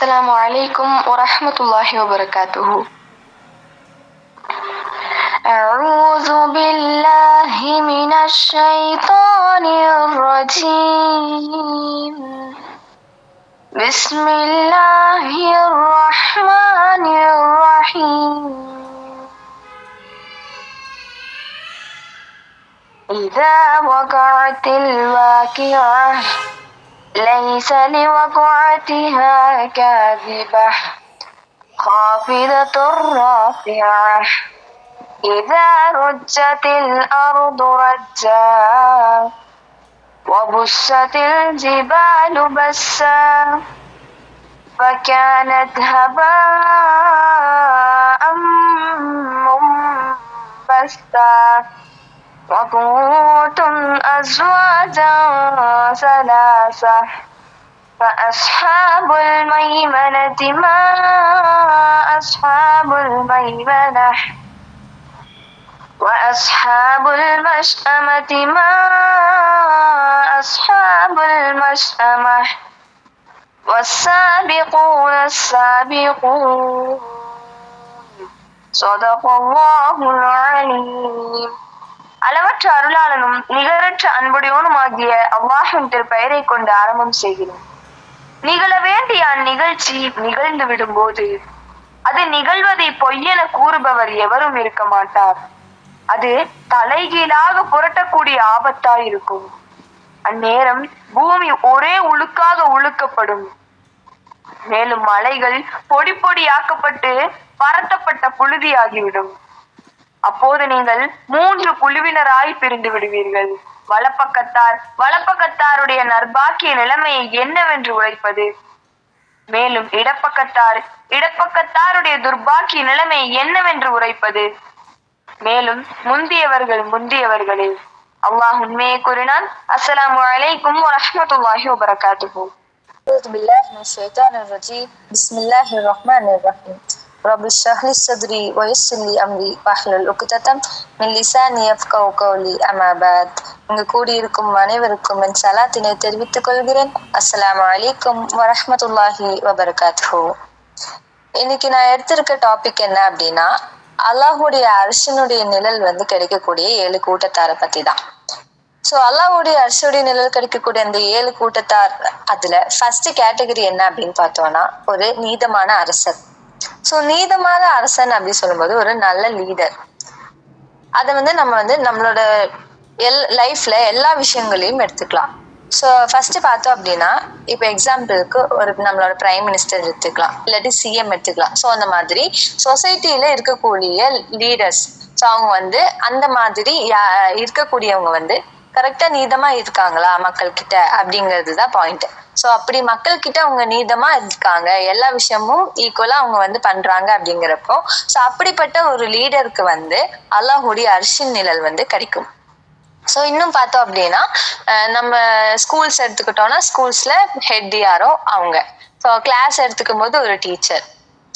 السلام عليكم ورحمة الله وبركاته. أعوذ بالله من الشيطان الرجيم. بسم الله الرحمن الرحيم. إذا وقعت الواقعة ليس لوقعتها كاذبة خافضة رافعة. إذا رجت الأرض رجا وبست الجبال بسا فكانت هباء منبثا وكنتم أزواجا ثلاثة فأصحاب الميمنة ما أصحاب الميمنة وأصحاب المشأمة ما أصحاب المشأمة والسابقون السابقون صدق الله العليم. அளவற்ற அருளாளனும் நிகரற்ற அன்புடையோனுமாகிய அல்லாஹ்வின் திருப்பெயரை கொண்டு ஆரம்பம் செய்கிறோம். நிகழ வேண்டிய அந்நிகழ்ச்சி நிகழ்ந்து விடும் போது அது நிகழ்வதை பொய்யென கூறுபவர் எவரும் இருக்க மாட்டார். அது தலைகீழாக புரட்டக்கூடிய ஆபத்தாய் இருக்கும். அந்நேரம் பூமி ஒரே உழுக்காக உழுக்கப்படும். மேலும் மலைகள் பொடி பொடியாக்கப்பட்டு பரத்தப்பட்ட புழுதியாகிவிடும். அப்போது நீங்கள் 3 குழுவினராய் பிரிந்து விடுவீர்கள். வலப்பக்கத்தாருடைய நற்பாக்கிய நிலைமையை என்னவென்று உரைப்பது? மேலும் இடப்பக்கத்தாருடைய துர்பாக்கிய நிலைமையை என்னவென்று உரைப்பது? மேலும் முந்தியவர்களே. அல்லாஹ் உண்மையை கூறினான். அஸ்ஸலாமு அலைக்கும் வரஹ்மத்துல்லாஹி வபரகாத்துஹு. أعوذ بالله من الشيطان الرجيم. بسم الله الرحمن الرحيم. رب اشرح لي صدري ويسر لي أمري واحلل عقدة من لساني يفقهوا قولي. أما بعد, இங்கு கூடியிருக்கும் அனைவருக்கும் என் சலாத்தினை தெரிவித்துக் கொள்கிறேன். அஸ்ஸலாமு அலைக்கும் வரஹ்மத்துல்லாஹி வபரகாத்துஹு. இன்னைக்கு நான் எடுத்திருக்க டாபிக் என்ன அப்படின்னா, அல்லாஹுடைய அர்ஷனுடைய நிழல் கிடைக்கக்கூடிய 7 கூட்டத்தாரை பத்தி தான். ஸோ அல்லாஹ்வுடைய அர்ஷுடைய நிழல் கிடைக்கக்கூடிய அந்த 7 கூட்டத்தார், அதுல ஃபர்ஸ்ட் கேட்டகரி என்ன அப்படின்னு பார்த்தோம்னா, ஒரு நீதமான அரசர். ஸோ நீதமான அரசன் அப்படின்னு சொல்லும்போது ஒரு நல்ல லீடர். அதை நம்ம நம்மளோட லைஃப்ல எல்லா விஷயங்களையும் எடுத்துக்கலாம். ஸோ ஃபர்ஸ்ட் பார்த்தோம் அப்படின்னா, இப்போ எக்ஸாம்பிளுக்கு ஒரு நம்மளோட பிரைம் மினிஸ்டர் எடுத்துக்கலாம், இல்லாட்டி சிஎம் எடுத்துக்கலாம். ஸோ அந்த மாதிரி சொசைட்டில இருக்கக்கூடிய லீடர்ஸ், ஸோ அவங்க அந்த மாதிரி இருக்கக்கூடியவங்க கரெக்டா நீதமா இருக்காங்களா மக்கள் கிட்ட அப்படிங்கிறது தான் பாயிண்ட். ஸோ அப்படி மக்கள் கிட்ட அவங்க நீதமா இருக்காங்க, எல்லா விஷயமும் ஈக்குவலா அவங்க பண்றாங்க அப்படிங்கிறப்போ, ஸோ அப்படிப்பட்ட ஒரு லீடருக்கு அல்லாஹுடைய அர்ஷின் நிழல் கிடைக்கும். ஸோ இன்னும் பார்த்தோம் அப்படின்னா, நம்ம ஸ்கூல்ஸ் எடுத்துக்கிட்டோம்னா ஸ்கூல்ஸ்ல ஹெட் யாரோ அவங்க. ஸோ கிளாஸ் எடுத்துக்கும் போது ஒரு டீச்சர்.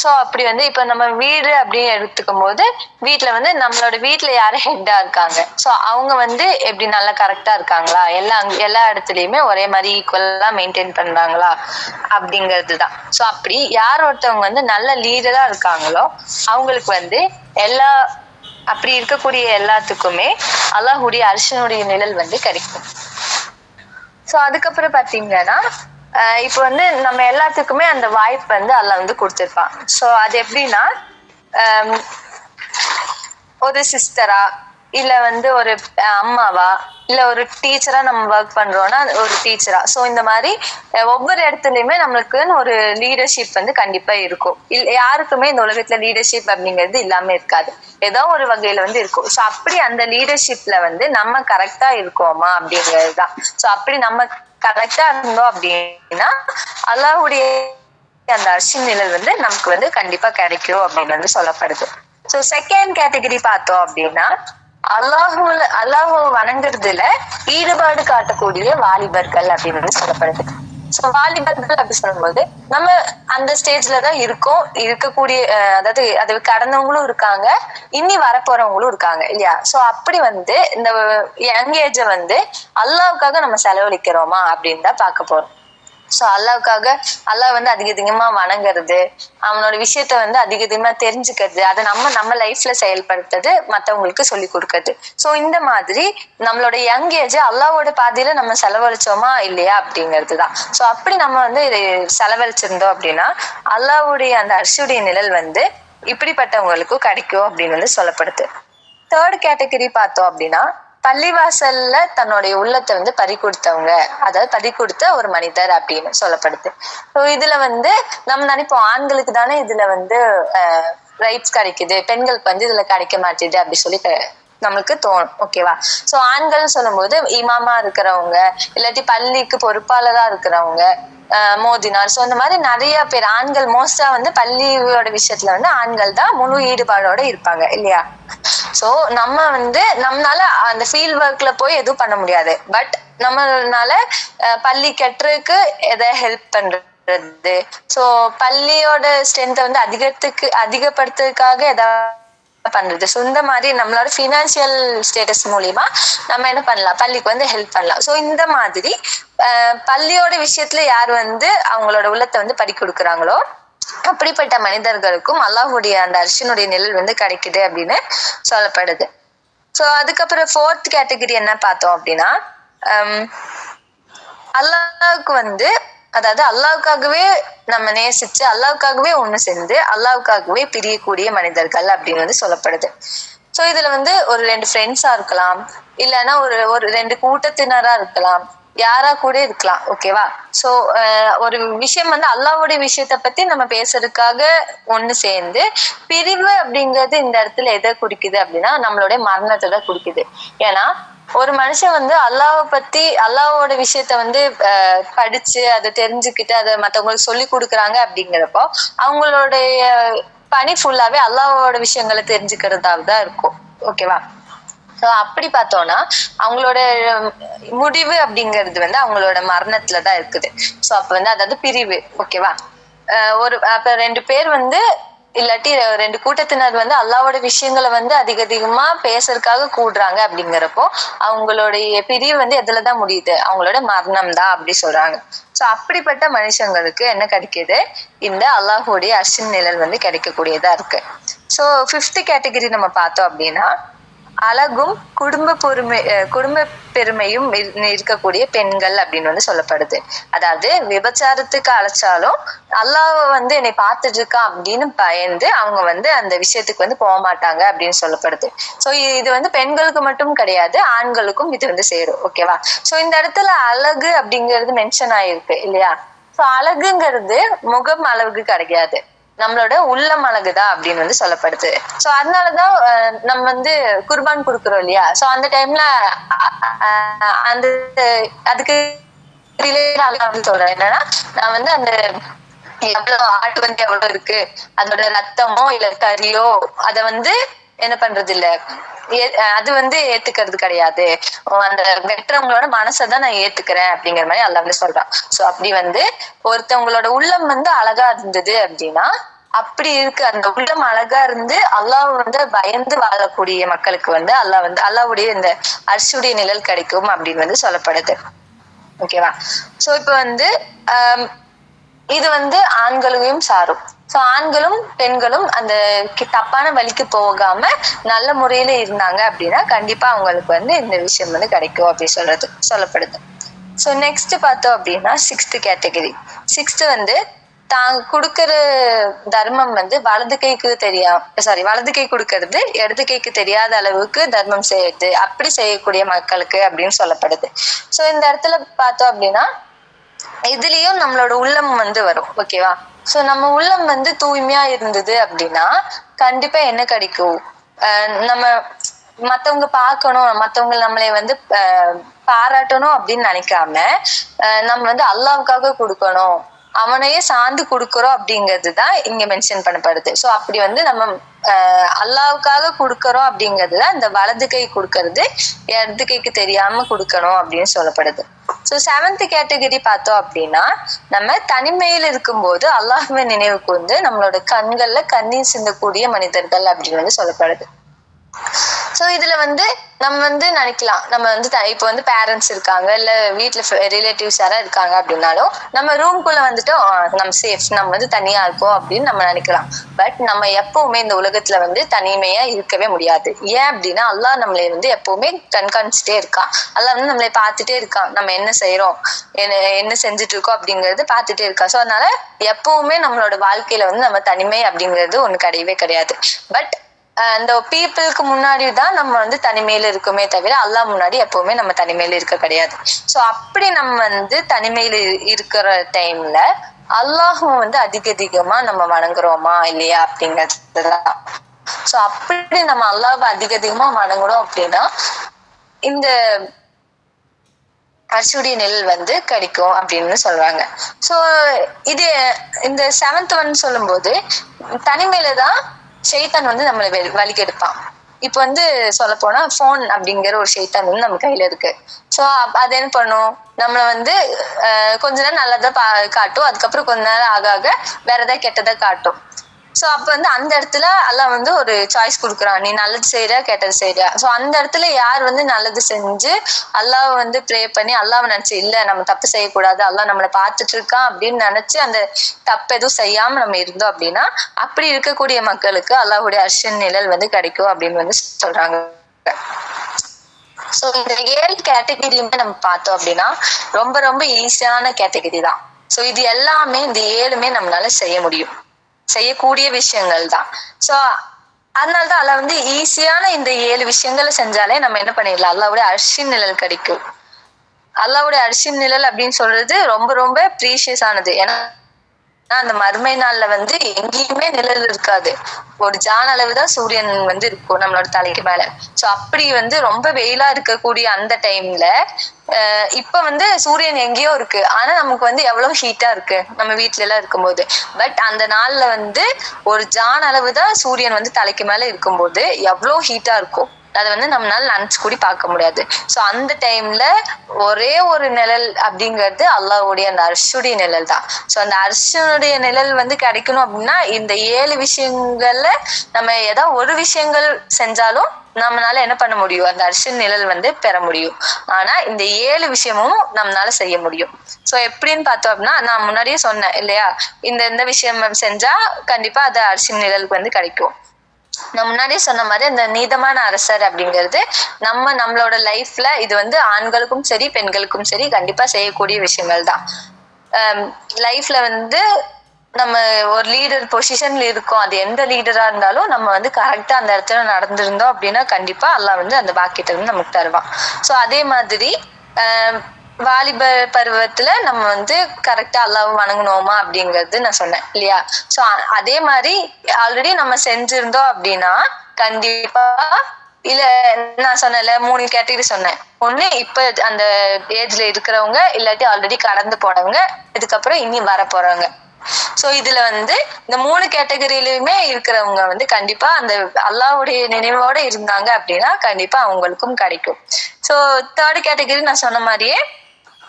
ஸோ அப்படி இப்போ நம்ம வீடு அப்படின்னு எடுத்துக்கும் போது வீட்டுல நம்மளோட வீட்டுல யாரு ஹெட்டா இருக்காங்க, ஸோ அவங்க எப்படி நல்லா கரெக்டா இருக்காங்களா, எல்லா இடத்துலயுமே ஒரே மாதிரி ஈக்குவலா மெயின்டைன் பண்றாங்களா அப்படிங்கிறது தான். ஸோ அப்படி யார் ஒருத்தவங்க நல்ல லீடரா இருக்காங்களோ அவங்களுக்கு எல்லா அப்படி இருக்கக்கூடிய எல்லாத்துக்குமே அல்லாஹுடைய அர்ஷனுடைய நிழல் கிடைக்கும். ஸோ அதுக்கப்புறம் பாத்தீங்கன்னா, இப்போ நம்ம எல்லாத்துக்குமே அந்த வாய்ப்பு அல்லாஹ் கொடுத்திருப்பான். ஸோ அது எப்படின்னா, ஒரு சிஸ்டரா இல்ல ஒரு அம்மாவா இல்ல ஒரு டீச்சரா நம்ம ஒர்க் பண்றோம்னா ஒரு டீச்சரா. ஸோ இந்த மாதிரி ஒவ்வொரு இடத்துலயுமே நம்மளுக்குன்னு ஒரு லீடர்ஷிப் கண்டிப்பா இருக்கும். யாருக்குமே இந்த உலகத்துல லீடர்ஷிப் அப்படிங்கிறது இல்லாம இருக்காது, ஏதோ ஒரு வகையில இருக்கும். ஸோ அப்படி அந்த லீடர்ஷிப்ல நம்ம கரெக்டா இருக்கோமா அப்படிங்கிறது தான். ஸோ அப்படி நம்ம கரெக்டா இருந்தோம் அப்படின்னா அல்லாஹ்வுடைய அந்த அர்ஷின் நிழல் நமக்கு கண்டிப்பா கிடைக்கும் அப்படின்னு சொல்லப்படுது. ஸோ செகண்ட் கேட்டகரி பார்த்தோம் அப்படின்னா, அல்லாஹ் வணங்குறதுல ஈடுபாடு காட்டக்கூடிய வாலிபர்கள் அப்படின்னு சொல்லப்படுது. ஸோ வாலிபர்கள் அப்படி சொல்லும்போது நம்ம அந்த ஸ்டேஜ்ல தான் இருக்கக்கூடிய, அதாவது அது கடந்தவங்களும் இருக்காங்க, இனி வரப்போறவங்களும் இருக்காங்க இல்லையா. ஸோ அப்படி இந்த யங் ஏஜ அல்லாஹ்வுக்காக நம்ம செலவழிக்கிறோமா அப்படின்னு தான் பார்க்க போறோம். ஸோ அல்லாவுக்காக அல்லாஹ் வந்து அதிகமா வணங்குறது, அவனோட விஷயத்த வந்து அதிகமா தெரிஞ்சுக்கிறது, அதை நம்ம லைஃப்ல செயல்படுத்துறது, மத்தவங்களுக்கு சொல்லி கொடுக்கறது. ஸோ இந்த மாதிரி நம்மளோட யங் ஏஜ் அல்லாவோட பாதையில நம்ம செலவழிச்சோமா இல்லையா அப்படிங்கிறது தான். ஸோ அப்படி நம்ம வந்து இதை செலவழிச்சிருந்தோம் அப்படின்னா அல்லாவுடைய அந்த அர்ஷுடைய நிழல் வந்து இப்படிப்பட்டவங்களுக்கும் கிடைக்கும் அப்படின்னு வந்து சொல்லப்படுது. தேர்ட் கேட்டகரி பார்த்தோம் அப்படின்னா பள்ளிவாசல்ல தன்னுடைய உள்ளத்தை வந்து பறி கொடுத்தவங்க, அதாவது பறி கொடுத்த ஒரு மனிதர் அப்படின்னு சொல்லப்படுது. ஸோ இதுல வந்து நம்ம நினைப்போம் ஆண்களுக்கு தானே இதுல வந்து ரைட்ஸ் கிடைக்குது, பெண்களுக்கு வந்து இதுல கிடைக்க மாட்டேது அப்படி சொல்லி நம்மளுக்கு தோணும். ஓகேவா? சோ ஆண்கள் சொல்லும் போது இமாமா இருக்கிறவங்க, இல்லாட்டி பள்ளிக்கு பொறுப்பாளரா இருக்கிறவங்க, மோதினார், சோ அந்த மாதிரி நிறைய பேர் ஆண்கள் மோஸ்டா வந்து பள்ளியோட விஷயத்துல வந்து ஆண்கள் தான் முழு ஈடுபாடோட இருப்பாங்க இல்லையா? சோ நம்ம வந்து நம்மளால அந்த ஃபீல்ட் ஒர்க்ல போய் எதுவும் பண்ண முடியாது, பட் நம்மளால பள்ளி கட்டுறதுக்கு எதை ஹெல்ப் பண்றது, சோ பள்ளியோட ஸ்ட்ரென்த்தை வந்து அதிகப்படுத்துறதுக்காக ஏதாவது பண்றது, சோ இந்த மாதிரி நம்மளோட பினான்சியல் ஸ்டேட்டஸ் மூலியமா நம்ம என்ன பண்ணலாம், பள்ளிக்கு வந்து ஹெல்ப் பண்ணலாம். சோ இந்த மாதிரி பள்ளியோட விஷயத்துல யார் வந்து அவங்களோட உள்ளத்தை வந்து பறி கொடுக்குறாங்களோ அப்படிப்பட்ட மனிதர்களுக்கும் அல்லாஹுடைய அந்த அர்ஷனுடைய நிழல் வந்து கிடைக்குது அப்படின்னு சொல்லப்படுது. சோ அதுக்கப்புறம் ஃபோர்த் கேட்டகரி என்ன பார்த்தோம் அப்படின்னா அல்லாஹ்வுக்கு வந்து, அதாவது அல்லாஹ்வுக்காகவே நம்ம நேசிச்சு அல்லாஹ்வுக்காகவே ஒண்ணு சேர்ந்து அல்லாஹ்வுக்காகவே பிரியக்கூடிய மனிதர்கள் அப்படின்னு வந்து சொல்லப்படுது. சோ இதுல வந்து ஒரு 2 ஃப்ரெண்ட்ஸா இருக்கலாம், இல்லைன்னா ஒரு 2 கூட்டத்தினரா இருக்கலாம், யாரா கூட இருக்கலாம். ஓகேவா? சோ ஒரு விஷயம் வந்து அல்லாஹ்வுடைய விஷயத்த பத்தி நம்ம பேசுறதுக்காக ஒண்ணு சேர்ந்து, பிரிவு அப்படிங்கிறது இந்த இடத்துல எதை குறிக்குது அப்படின்னா நம்மளுடைய மரணத்தை தான் குறிக்குது. ஏன்னா ஒரு மனுஷன் வந்து அல்லாஹ்வோட விஷயத்த வந்து படிச்சு அதை தெரிஞ்சுக்கிட்டு அதை மத்தவங்களுக்கு சொல்லி கொடுக்குறாங்க அப்படிங்கிறப்போ அவங்களுடைய பணி ஃபுல்லாவே அல்லாஹ்வோட விஷயங்களை தெரிஞ்சுக்கிறதாதான் இருக்கும். ஓகேவா? சோ அப்படி பார்த்தோம்னா அவங்களோட முடிவு அப்படிங்கிறது வந்து அவங்களோட மரணத்துலதான் இருக்குது. சோ அப்ப வந்து அதாவது பிரிவு. ஓகேவா? அப்ப 2 பேர் வந்து இல்லாட்டி 2 கூட்டத்தினர் வந்து அல்லாஹ்வோட விஷயங்களை வந்து அதிகமா பேசுறதுக்காக கூடுறாங்க அப்படிங்கிறப்போ அவங்களுடைய பிரிவு வந்து எதுலதான் முடியுது, அவங்களோட மரணம் தான் அப்படி சொல்றாங்க. சோ அப்படிப்பட்ட மனுஷங்களுக்கு என்ன கிடைக்குது, இந்த அல்லாஹ்வுடைய அர்ஷின் நிழல் வந்து கிடைக்கக்கூடியதா இருக்கு. சோ 5th கேட்டகரி நம்ம பார்த்தோம் அப்படின்னா அழகும் குடும்ப பெருமையும் இருக்கக்கூடிய பெண்கள் அப்படின்னு வந்து சொல்லப்படுது. அதாவது விபச்சாரத்துக்கு அழைச்சாலும் அல்லாஹ் வந்து என்னை பார்த்துட்டு இருக்கான் அப்படின்னு பயந்து அவங்க வந்து அந்த விஷயத்துக்கு வந்து போக மாட்டாங்க அப்படின்னு சொல்லப்படுது. சோ இது வந்து பெண்களுக்கு மட்டும் கிடையாது, ஆண்களுக்கும் இது வந்து சேரும். ஓகேவா? சோ இந்த இடத்துல அழகு அப்படிங்கிறது மென்ஷன் ஆயிருக்கு இல்லையா? சோ அழகுங்கிறது முகம் அழகு கிடையாது, நம்மளோட உள்ளம் அழகுதான் அப்படின்னு வந்து சொல்லப்படுது. சோ அதனாலதான் நம்ம வந்து குர்பான் கொடுக்குறோம் இல்லையா? சோ அந்த டைம்ல அந்த அதுக்கு ரிலேட்டட் சொல்றேன் என்னன்னா, நான் வந்து அந்த எவ்வளவு ஆட்டு வந்து எவ்வளவு இருக்கு, அதோட ரத்தமோ இல்ல கறியோ அத வந்து என்ன பண்றது இல்ல, அது வந்து ஏத்துக்கிறது கிடையாது, அந்த வெற்றவங்களோட மனசைதான் நான் ஏத்துக்கிறேன் அப்படிங்கிற மாதிரி அல்லாஹ் வந்து சொல்றான். சோ அப்படி வந்து ஒருத்தவங்களோட உள்ளம் வந்து அழகா இருந்தது அப்படின்னா, அப்படி இருக்கு அந்த உள்ளம் அழகா இருந்து அல்லாஹ் வந்து பயந்து வாழக்கூடிய மக்களுக்கு வந்து அல்லாஹ்வுடைய இந்த அர்ஷுடைய நிழல் கிடைக்கும் அப்படின்னு வந்து சொல்லப்படுது. ஓகேவா? சோ இப்ப வந்து இது வந்து ஆண்களையும் சாரும். சோ ஆண்களும் பெண்களும் அந்த தப்பான வழிக்கு போகாம நல்ல முறையில இருந்தாங்க அப்படின்னா கண்டிப்பா அவங்களுக்கு வந்து இந்த விஷயம் வந்து கிடைக்கும் அப்படி சொல்லப்படுது. சோ நெக்ஸ்ட் பார்த்தோம் அப்படின்னா 6th கேட்டகரி. 6th வந்து தாங்க கொடுக்கற தர்மம் வந்து வலது கை கொடுக்கறது இடது கைக்கு தெரியாத அளவுக்கு தர்மம் செய்யுது, அப்படி செய்யக்கூடிய மக்களுக்கு அப்படின்னு சொல்லப்படுது. சோ இந்த இடத்துல பார்த்தோம் அப்படின்னா இதுலயும் நம்மளோட உள்ளம் வந்து வரும். ஓகேவா? சோ நம்ம உள்ளம் வந்து தூய்மையா இருந்தது அப்படின்னா கண்டிப்பா என்ன கிடைக்கும், நம்ம மத்தவங்க பார்க்கணும், மத்தவங்க நம்மளை வந்து பாராட்டணும் அப்படின்னு நினைக்காம நம்ம வந்து அல்லாஹ்வுக்காக கொடுக்கணும், அவனையே சார்ந்து கொடுக்கறோம் அப்படிங்கிறதுதான் இங்க மென்ஷன் பண்ணப்படுது. சோ அப்படி வந்து நம்ம அல்லாஹ்வுக்காக கொடுக்கறோம் அப்படிங்கிறதுதான் இந்த வலது கை கொடுக்கறது இடது கைக்கு தெரியாம கொடுக்கணும் அப்படின்னு சொல்லப்படுது. சோ 7th கேட்டகரி பார்த்தோம் அப்படின்னா நம்ம தனிமையில இருக்கும்போது அல்லாஹ்வை நினைவுக்கு வந்து நம்மளோட கண்கள்ல கண்ணீர் சிந்தக்கூடிய மனிதர்கள் அப்படின்னு வந்து சொல்லப்படுது. ஸோ இதுல வந்து நம்ம வந்து நினைக்கலாம், நம்ம வந்து இப்போ வந்து பேரண்ட்ஸ் இருக்காங்க, இல்ல வீட்டுல ரிலேட்டிவ்ஸ் யாரா இருக்காங்க அப்படின்னாலும் நம்ம ரூம்குள்ள வந்துட்டு நம்ம சேஃப், நம்ம வந்து தனியா இருக்கோம் அப்படின்னு நம்ம நினைக்கலாம். பட் நம்ம எப்பவுமே இந்த உலகத்துல வந்து தனிமையா இருக்கவே முடியாது. ஏன் அப்படின்னா அல்லாஹ் நம்மளை வந்து எப்பவுமே கண்காணிச்சுட்டே இருக்கான். அல்லாஹ் வந்து நம்மளை பார்த்துட்டே இருக்கான், நம்ம என்ன செய்யறோம், என்ன செஞ்சுட்டு இருக்கோம் அப்படிங்கறது பார்த்துட்டே இருக்கா. ஸோ அதனால எப்பவுமே நம்மளோட வாழ்க்கையில வந்து நம்ம தனிமை அப்படிங்கிறது ஒண்ணு கிடையவே கிடையாது. பட் அந்த பீப்புளுக்கு முன்னாடி தான் நம்ம வந்து தனிமையில இருக்குமே தவிர அல்லாஹ் முன்னாடி எப்பவுமே நம்ம தனிமையில இருக்க கிடையாது. ஸோ அப்படி நம்ம வந்து தனிமையில இருக்கிற டைம்ல அல்லாஹும் வந்து அதிகமா நம்ம வணங்குறோமா இல்லையா அப்படிங்கறதுதான். ஸோ அப்படி நம்ம அல்லாஹ்வை அதிகமா வணங்குறோம் அப்படின்னா இந்த அரிசியுடைய நிழல் வந்து கிடைக்கும் அப்படின்னு சொல்றாங்க. ஸோ இது இந்த 7th ஒன் சொல்லும் போது தனிமையில தான் ஷைத்தான் வந்து நம்மளை வழிகெடுப்பான். இப்ப வந்து சொல்ல போனா போன் அப்படிங்கிற ஒரு ஷைத்தான் வந்து நம்ம கையில இருக்கு. சோ அது என்ன பண்ணும், நம்மள வந்து கொஞ்ச நேரம் நல்லதா காட்டும், அதுக்கப்புறம் கொஞ்ச நேரம் ஆக ஆக வேற ஏதாவது கெட்டதா காட்டும். சோ அப்ப வந்து அந்த இடத்துல அல்லாஹ் வந்து ஒரு சாய்ஸ் கொடுக்குறான், நீ நல்லது செய்யற கெட்டது செய்யற. சோ அந்த இடத்துல யார் வந்து நல்லது செஞ்சு அல்லாஹ் வந்து ப்ரே பண்ணி அல்லாஹ் நினைச்சு இல்ல நம்ம தப்பு செய்யக்கூடாது, அல்லாஹ் நம்மளை பார்த்துட்டு இருக்கான் அப்படின்னு நினைச்சு அந்த தப்பு எதுவும் செய்யாம நம்ம இருந்தோம் அப்படின்னா அப்படி இருக்கக்கூடிய மக்களுக்கு அல்லாஹ்வுடைய அர்ஷின் நிழல் வந்து கிடைக்கும் அப்படின்னு வந்து சொல்றாங்க. சோ இந்த 7 கேட்டகரியுமே நம்ம பார்த்தோம் அப்படின்னா ரொம்ப ரொம்ப ஈஸியான கேட்டகரி தான். சோ இது எல்லாமே இந்த 7மே நம்மளால செய்ய முடியும், செய்யக்கூடிய விஷயங்கள் தான். சோ அதனாலதான் அல்லாஹ் வந்து ஈஸியான இந்த 7 விஷயங்களை செஞ்சாலே நம்ம என்ன பண்ணிடலாம், அல்லாஹ்வுடைய அர்ஷின் நிழல் கிடைக்கும். அல்லாஹ்வுடைய அர்ஷின் நிழல் அப்படின்னு சொல்றது ரொம்ப ரொம்ப ப்ரீஷியஸ் ஆனது. ஏன்னா அந்த மறுமை நாள்ல வந்து எங்கேயுமே நிழல் இருக்காது, ஒரு ஜான் அளவுதான் சூரியன் வந்து இருக்கும் நம்மளோட தலைக்கு மேல. சோ அப்படி வந்து ரொம்ப வெயிலா இருக்கக்கூடிய அந்த டைம்ல இப்ப வந்து சூரியன் எங்கேயோ இருக்கு, ஆனா நமக்கு வந்து எவ்வளவு ஹீட்டா இருக்கு நம்ம வீட்டுல எல்லாம் இருக்கும்போது. பட் அந்த நாள்ல வந்து ஒரு ஜான் அளவுதான் சூரியன் வந்து தலைக்கு மேல இருக்கும்போது எவ்வளவு ஹீட்டா இருக்கும், அதை வந்து நம்மளால நினைச்சு கூடி பார்க்க முடியாது. சோ அந்த டைம்ல ஒரே ஒரு நிழல் அப்படிங்கிறது அல்லாஹ்வுடைய அந்த அர்ஷுடைய நிழல் தான். சோ அந்த அர்ஷுடைய நிழல் வந்து கிடைக்கணும் அப்படின்னா இந்த 7 விஷயங்கள்ல நம்ம ஏதாவது ஒரு விஷயங்கள் செஞ்சாலும் நம்மளால என்ன பண்ண முடியும், அந்த அர்ஷின் நிழல் வந்து பெற முடியும். ஆனா இந்த 7 விஷயமும் நம்மளால செய்ய முடியும். சோ எப்படின்னு பார்த்தோம் அப்படின்னா நான் முன்னாடியே சொன்னேன் இல்லையா, இந்த விஷயம் செஞ்சா கண்டிப்பா அது அர்ஷின் நிழலுக்கு வந்து கிடைக்கும். நான் முன்னாடியே சொன்ன மாதிரி இந்த நீதமான அரசர் அப்படிங்கிறது நம்மளோட லைஃப்ல இது வந்து ஆண்களுக்கும் சரி பெண்களுக்கும் சரி கண்டிப்பா செய்யக்கூடிய விஷயங்கள் தான். லைஃப்ல வந்து நம்ம ஒரு லீடர் பொசிஷன்ல இருக்கோம், அது எந்த லீடரா இருந்தாலும் நம்ம வந்து கரெக்டா அந்த இடத்துல நடந்திருந்தோம் அப்படின்னா கண்டிப்பா அல்லாஹ் வந்து அந்த பாக்கியத்தை வந்து நமக்கு தருவான். சோ அதே மாதிரி வாலிப பருவத்துல நம்ம வந்து கரெக்டா அல்லாஹ் வணங்கணுமா அப்படிங்கிறது நான் சொன்னேன் இல்லையா. சோ அதே மாதிரி ஆல்ரெடி நம்ம செஞ்சிருந்தோம் அப்படின்னா கண்டிப்பா இல்ல, நான் சொன்னேன்ல 3 கேட்டகரி சொன்னேன். ஒண்ணு இப்ப அந்த ஏஜ்ல இருக்கிறவங்க, இல்லாட்டி ஆல்ரெடி கடந்து போனவங்க, இதுக்கப்புறம் இனி வர போறவங்க. சோ இதுல வந்து இந்த 3 கேட்டகரியிலுமே இருக்கிறவங்க வந்து கண்டிப்பா அந்த அல்லாஹ்வுடைய நினைவோட இருந்தாங்க அப்படின்னா கண்டிப்பா அவங்களுக்கும் கிடைக்கும். சோ 3rd கேட்டகரி நான் சொன்ன மாதிரியே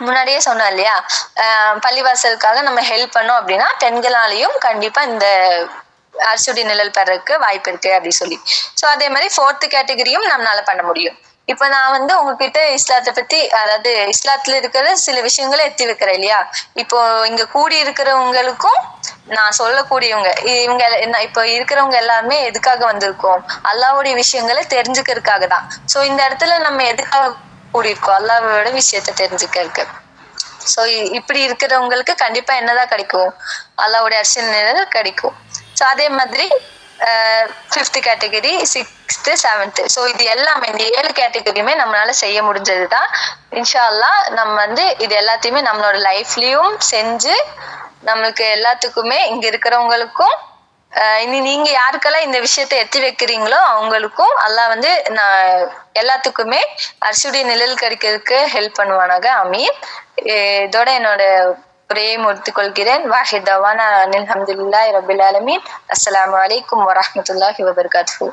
முன்னாடியே சொன்னேன் இல்லையா, பள்ளிவாசலுக்காக நம்ம ஹெல்ப் பண்ணோம் அப்படின்னா பெண்களாலையும் கண்டிப்பா இந்த அரிசியுடைய நிழல் பெறதுக்கு வாய்ப்பு இருக்கு அப்படி சொல்லி. சோ அதே மாதிரி 4th கேட்டகரியும் நம்மளால பண்ண முடியும். இப்ப நான் வந்து உங்ககிட்ட இஸ்லாத்தை பத்தி, அதாவது இஸ்லாத்துல இருக்கிற சில விஷயங்களை எத்தி வைக்கிறேன் இல்லையா. இப்போ இங்க கூடி இருக்கிறவங்களுக்கும் நான் சொல்லக்கூடியவங்க இவங்க இப்போ இருக்கிறவங்க எல்லாருமே எதுக்காக வந்திருக்கோம், அல்லாஹ்வுடைய விஷயங்களை தெரிஞ்சுக்கிறதுக்காக தான். சோ இந்த இடத்துல நம்ம எதுக்காக கூடியிருக்கோம், அல்லாஹ்வோட விஷயத்த தெரிஞ்சுக்கிறதுக்கு. சோ இப்படி இருக்கிறவங்களுக்கு கண்டிப்பா என்னதான் கிடைக்கும், அல்லாஹ்வுடைய அர்ஷின் நிழல் கிடைக்கும். சோ அதே மாதிரி 5th category 6th 7th so இது எல்லாமே இந்த 7 கேட்டகரியுமே நம்மளால செய்ய முடிஞ்சதுதான். இன்ஷா அல்லாஹ் நம்ம வந்து இது எல்லாத்தையுமே நம்மளோட லைஃப்லயும் செஞ்சு நம்மளுக்கு எல்லாத்துக்குமே இங்க இருக்கிறவங்களுக்கும் இனி நீங்க யாருக்கெல்லாம் இந்த விஷயத்த எத்தி வைக்கிறீங்களோ அவங்களுக்கும் அல்லாஹ் வந்து நான் எல்லாத்துக்குமே அரிசியுடைய நிழல் கிடைக்கிறதுக்கு ஹெல்ப் பண்ணுவானாக. அமீன். இதோட என்னோட உரையை முடித்துக் கொள்கிறேன். வாஹித் தவானா அல்ஹம்துலில்லாஹி ரப்பில் ஆலமீன். அஸ்ஸலாமு அலைக்கும் வரஹ்மத்துல்லாஹி வபரகாத்துஹு.